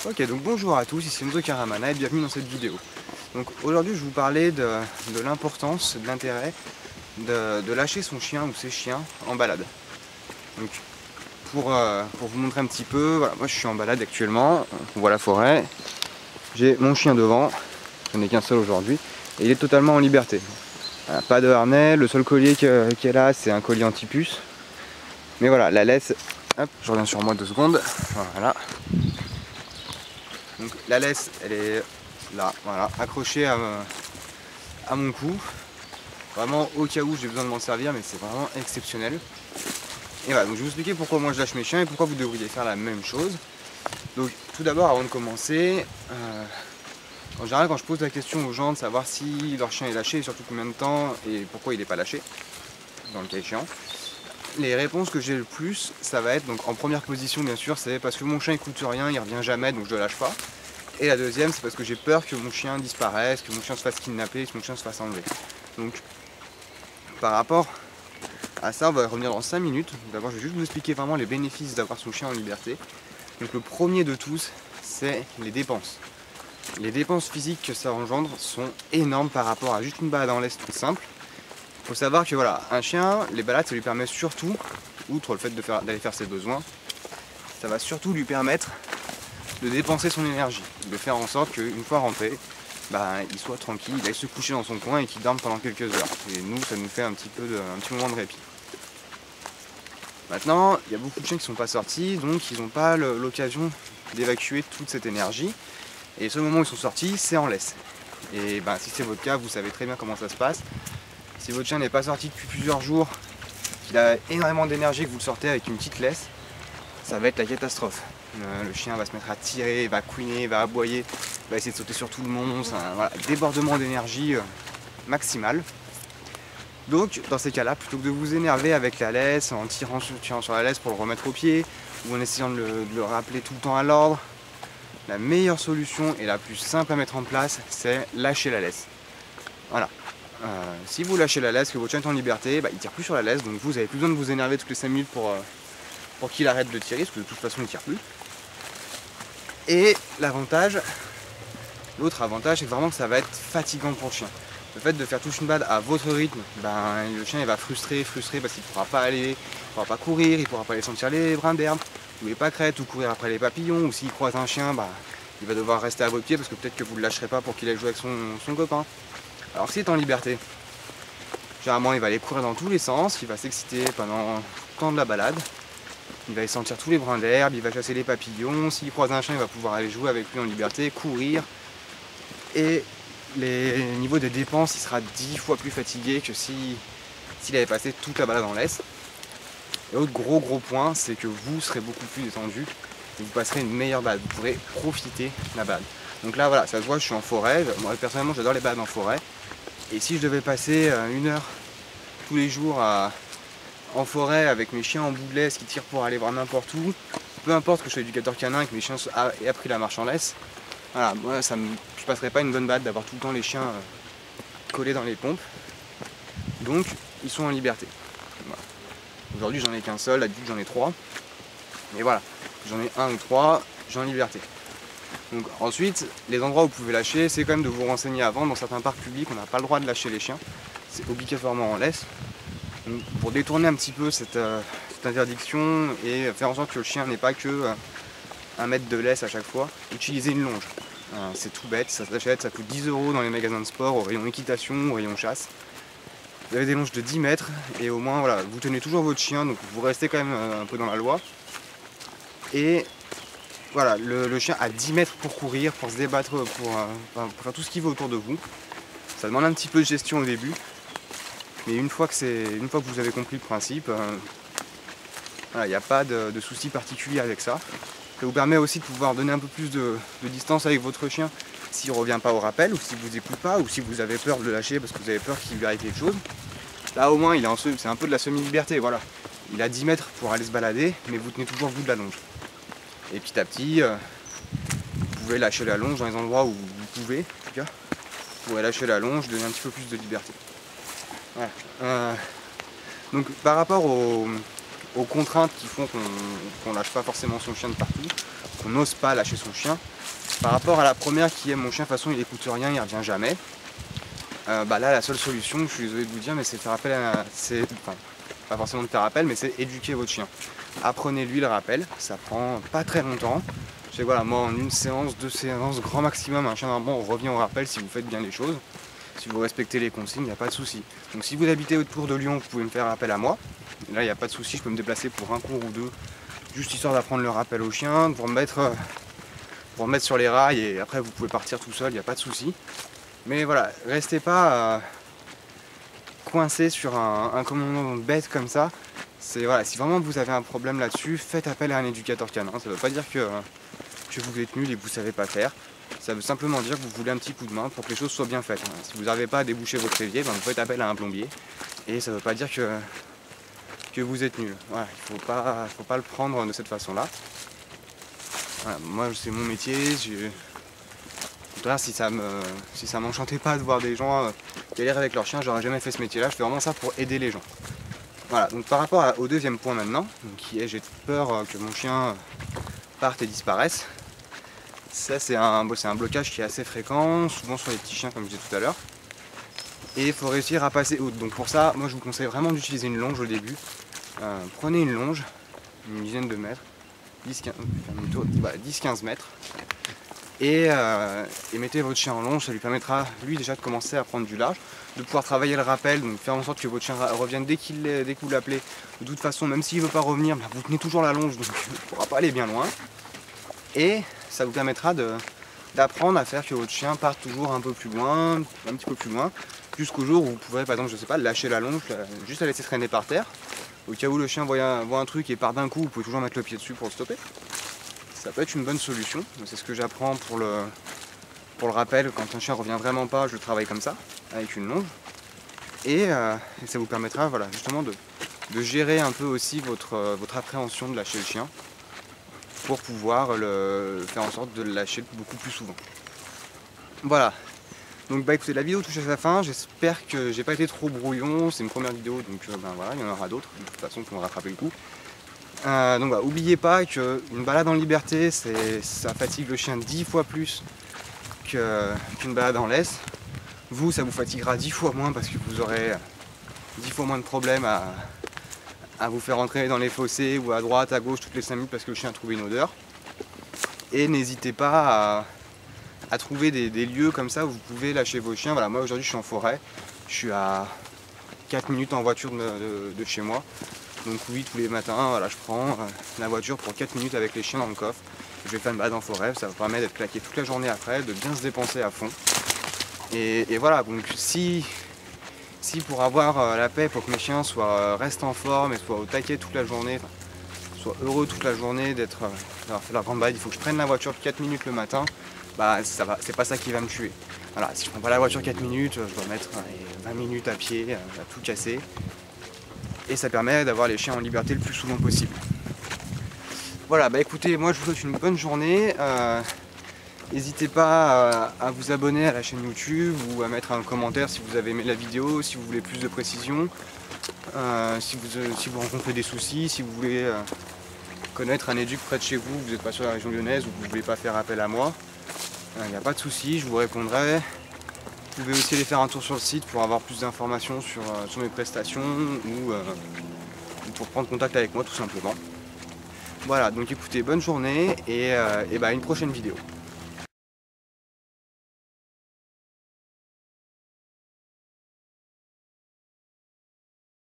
Ok, donc bonjour à tous, ici Enzo Caramana et bienvenue dans cette vidéo. Donc aujourd'hui je vais vous parler de l'importance, de l'intérêt de lâcher son chien ou ses chiens en balade. Donc pour vous montrer un petit peu, voilà, moi je suis en balade actuellement, on voit la forêt, j'ai mon chien devant, je n'ai qu'un seul aujourd'hui, et il est totalement en liberté. Voilà, pas de harnais, le seul collier qu'il y a là c'est un collier anti-puce. Mais voilà, la laisse, hop, je reviens sur moi 2 secondes, voilà. Donc la laisse, elle est là, voilà, accrochée à mon cou. Vraiment au cas où j'ai besoin de m'en servir, mais c'est vraiment exceptionnel. Et voilà, donc je vais vous expliquer pourquoi moi je lâche mes chiens et pourquoi vous devriez faire la même chose. Donc tout d'abord, avant de commencer, en général quand je pose la question aux gens de savoir si leur chien est lâché, et surtout combien de temps et pourquoi il n'est pas lâché, dans le cas échéant, les réponses que j'ai le plus, ça va être donc en première position bien sûr, c'est parce que mon chien écoute rien, il revient jamais donc je le lâche pas. Et la deuxième, c'est parce que j'ai peur que mon chien disparaisse, que mon chien se fasse kidnapper, que mon chien se fasse enlever. Donc par rapport à ça, on va revenir dans 5 minutes. D'abord, je vais juste vous expliquer vraiment les bénéfices d'avoir son chien en liberté. Donc le premier de tous, c'est les dépenses. Les dépenses physiques que ça engendre sont énormes par rapport à juste une balade en laisse toute simple. Il faut savoir que voilà, un chien, les balades, ça lui permet surtout, outre le fait d'aller faire ses besoins, ça va surtout lui permettre de dépenser son énergie, de faire en sorte qu'une fois rentré, il soit tranquille, il aille se coucher dans son coin et qu'il dorme pendant quelques heures. Et nous, ça nous fait un petit moment de répit. Maintenant, il y a beaucoup de chiens qui ne sont pas sortis, donc ils n'ont pas l'occasion d'évacuer toute cette énergie. Et ce moment où ils sont sortis, c'est en laisse. Et si c'est votre cas, vous savez très bien comment ça se passe. Si votre chien n'est pas sorti depuis plusieurs jours, qu'il a énormément d'énergie, que vous le sortez avec une petite laisse, ça va être la catastrophe. Le chien va se mettre à tirer, va couiner, va aboyer, va essayer de sauter sur tout le monde. C'est un débordement d'énergie maximal. Donc dans ces cas-là, plutôt que de vous énerver avec la laisse, en tirant sur la laisse pour le remettre au pied, ou en essayant de le rappeler tout le temps à l'ordre, la meilleure solution et la plus simple à mettre en place, c'est lâcher la laisse. Voilà. Si vous lâchez la laisse, que votre chien est en liberté, il ne tire plus sur la laisse, donc vous n'avez plus besoin de vous énerver toutes les 5 minutes pour qu'il arrête de tirer, parce que de toute façon il ne tire plus. Et l'autre avantage, c'est vraiment que ça va être fatigant pour le chien. Le fait de faire toute une balade à votre rythme, le chien il va frustrer parce qu'il ne pourra pas aller, il ne pourra pas courir, il ne pourra pas aller sentir les brins d'herbe, ou les pâquerettes, ou courir après les papillons, ou s'il croise un chien, il va devoir rester à votre pied parce que peut-être que vous ne le lâcherez pas pour qu'il aille jouer avec son copain. Alors s'il est en liberté, généralement il va aller courir dans tous les sens, il va s'exciter pendant le temps de la balade, il va y sentir tous les brins d'herbe, il va chasser les papillons, s'il croise un chien il va pouvoir aller jouer avec lui en liberté, courir, et les niveaux de dépenses il sera 10 fois plus fatigué que s'il avait passé toute la balade en laisse. Et autre gros point, c'est que vous serez beaucoup plus détendu et vous passerez une meilleure balade, vous pourrez profiter de la balade. Donc là voilà, ça se voit, je suis en forêt, moi personnellement j'adore les balades en forêt, et si je devais passer 1 heure tous les jours en forêt avec mes chiens en bout de laisse qui tirent pour aller voir n'importe où, peu importe que je sois éducateur canin et que mes chiens aient appris la marche en laisse, voilà, moi je passerais pas une bonne balade d'avoir tout le temps les chiens collés dans les pompes, donc ils sont en liberté. Voilà. Aujourd'hui j'en ai qu'un seul, adulte j'en ai 3, mais voilà, j'en ai 1 ou 3, j'ai en liberté. Donc ensuite, les endroits où vous pouvez lâcher, c'est quand même de vous renseigner avant. Dans certains parcs publics, on n'a pas le droit de lâcher les chiens, c'est obligatoirement en laisse. Donc, pour détourner un petit peu cette interdiction et faire en sorte que le chien n'ait pas que 1 mètre de laisse à chaque fois, utilisez une longe. C'est tout bête, ça s'achète, ça coûte 10 € dans les magasins de sport, au rayon équitation, au rayon chasse. Vous avez des longes de 10 mètres et au moins voilà, vous tenez toujours votre chien, donc vous restez quand même un peu dans la loi. Et voilà, le chien a 10 mètres pour courir, pour se débattre, pour faire tout ce qu'il veut autour de vous. Ça demande un petit peu de gestion au début, mais une fois que vous avez compris le principe, il n'y a pas de souci particulier avec ça. Ça vous permet aussi de pouvoir donner un peu plus de distance avec votre chien s'il ne revient pas au rappel, ou s'il ne vous écoute pas, ou si vous avez peur de le lâcher parce que vous avez peur qu'il lui arrive quelque chose. Là au moins c'est un peu de la semi-liberté, voilà. Il a 10 mètres pour aller se balader, mais vous tenez toujours le bout de la longe. Et petit à petit, vous pouvez lâcher la longe dans les endroits où vous pouvez, en tout cas. Vous pourrez lâcher la longe, donner un petit peu plus de liberté. Voilà. Donc par rapport aux contraintes qui font qu'on lâche pas forcément son chien de partout, qu'on n'ose pas lâcher son chien. Par rapport à la première qui est mon chien, de toute façon il écoute rien, il revient jamais. Là la seule solution, je suis désolé de vous dire, mais c'est faire appel à... Enfin, pas forcément de faire appel, mais c'est éduquer votre chien. Apprenez-lui le rappel, ça prend pas très longtemps. Je sais, voilà, moi en une séance, 2 séances, grand maximum, un chien normalement revient au rappel si vous faites bien les choses. Si vous respectez les consignes, il n'y a pas de souci. Donc si vous habitez autour de Lyon, vous pouvez me faire appel à moi. Là, il n'y a pas de souci, je peux me déplacer pour un cours ou deux, juste histoire d'apprendre le rappel au chien, pour me mettre sur les rails, et après vous pouvez partir tout seul, il n'y a pas de souci. Mais voilà, restez pas coincé sur un commandement bête comme ça. Voilà, si vraiment vous avez un problème là-dessus, faites appel à un éducateur canin. Ça ne veut pas dire que vous êtes nul et que vous ne savez pas faire. Ça veut simplement dire que vous voulez un petit coup de main pour que les choses soient bien faites. Si vous n'arrivez pas à déboucher votre évier, vous faites appel à un plombier. Et ça ne veut pas dire que vous êtes nul. Voilà, il ne faut pas le prendre de cette façon-là. Voilà, moi c'est mon métier. Si ça m'enchantait pas de voir des gens galérer avec leurs chiens, j'aurais jamais fait ce métier-là. Je fais vraiment ça pour aider les gens. Voilà, donc par rapport au deuxième point maintenant, qui est j'ai peur que mon chien parte et disparaisse. Ça c'est un blocage qui est assez fréquent, souvent sur les petits chiens comme je disais tout à l'heure. Et il faut réussir à passer haute. Donc pour ça, moi je vous conseille vraiment d'utiliser une longe au début. Prenez une longe, une dizaine de mètres, 10-15 mètres. Et mettez votre chien en longe, ça lui permettra lui déjà de commencer à prendre du large, de pouvoir travailler le rappel, donc faire en sorte que votre chien revienne dès que vous l'appelez. De toute façon, même s'il ne veut pas revenir, vous tenez toujours la longe, donc il ne pourra pas aller bien loin. Et ça vous permettra d'apprendre à faire que votre chien parte toujours un peu plus loin, un petit peu plus loin, jusqu'au jour où vous pourrez par exemple, je sais pas, lâcher la longe, juste la laisser traîner par terre. Au cas où le chien voit un truc et part d'un coup, vous pouvez toujours mettre le pied dessus pour le stopper. Ça peut être une bonne solution, c'est ce que j'apprends pour le rappel. Quand un chien revient vraiment pas, je le travaille comme ça, avec une longe. Et ça vous permettra voilà, justement de gérer un peu aussi votre appréhension de lâcher le chien, pour pouvoir faire en sorte de le lâcher beaucoup plus souvent. Voilà, donc écoutez, la vidéo touche à sa fin, j'espère que j'ai pas été trop brouillon, c'est une première vidéo, donc voilà, il y en aura d'autres, de toute façon pour me rattraper le coup. Donc voilà, n'oubliez pas qu'une balade en liberté, ça fatigue le chien 10 fois plus qu'une balade en laisse. Vous, ça vous fatiguera 10 fois moins parce que vous aurez 10 fois moins de problèmes à vous faire entrer dans les fossés ou à droite, à gauche toutes les 5 minutes parce que le chien a trouvé une odeur. Et n'hésitez pas à trouver des lieux comme ça où vous pouvez lâcher vos chiens. Voilà, moi aujourd'hui je suis en forêt, je suis à 4 minutes en voiture de chez moi. Donc oui, tous les matins, voilà, je prends la voiture pour 4 minutes avec les chiens dans le coffre. Je vais faire une balade en forêt, ça vous permet d'être claqué toute la journée après, de bien se dépenser à fond. Et voilà, donc si pour avoir la paix, pour que mes chiens restent en forme et soient au taquet toute la journée, soient heureux toute la journée d'avoir fait leur grande balade, il faut que je prenne la voiture 4 minutes le matin, c'est pas ça qui va me tuer. Voilà, si je prends pas la voiture 4 minutes, je dois mettre 20 minutes à pied, à tout casser. Et ça permet d'avoir les chiens en liberté le plus souvent possible. Voilà, écoutez, moi je vous souhaite une bonne journée. N'hésitez pas à vous abonner à la chaîne YouTube ou à mettre un commentaire si vous avez aimé la vidéo, si vous voulez plus de précision, si vous rencontrez des soucis, si vous voulez connaître un éduc près de chez vous, vous n'êtes pas sur la région lyonnaise ou que vous ne voulez pas faire appel à moi. Il n'y a pas de souci, je vous répondrai. Vous pouvez aussi aller faire un tour sur le site pour avoir plus d'informations sur mes prestations ou pour prendre contact avec moi tout simplement. Voilà, donc écoutez, bonne journée et à une prochaine vidéo.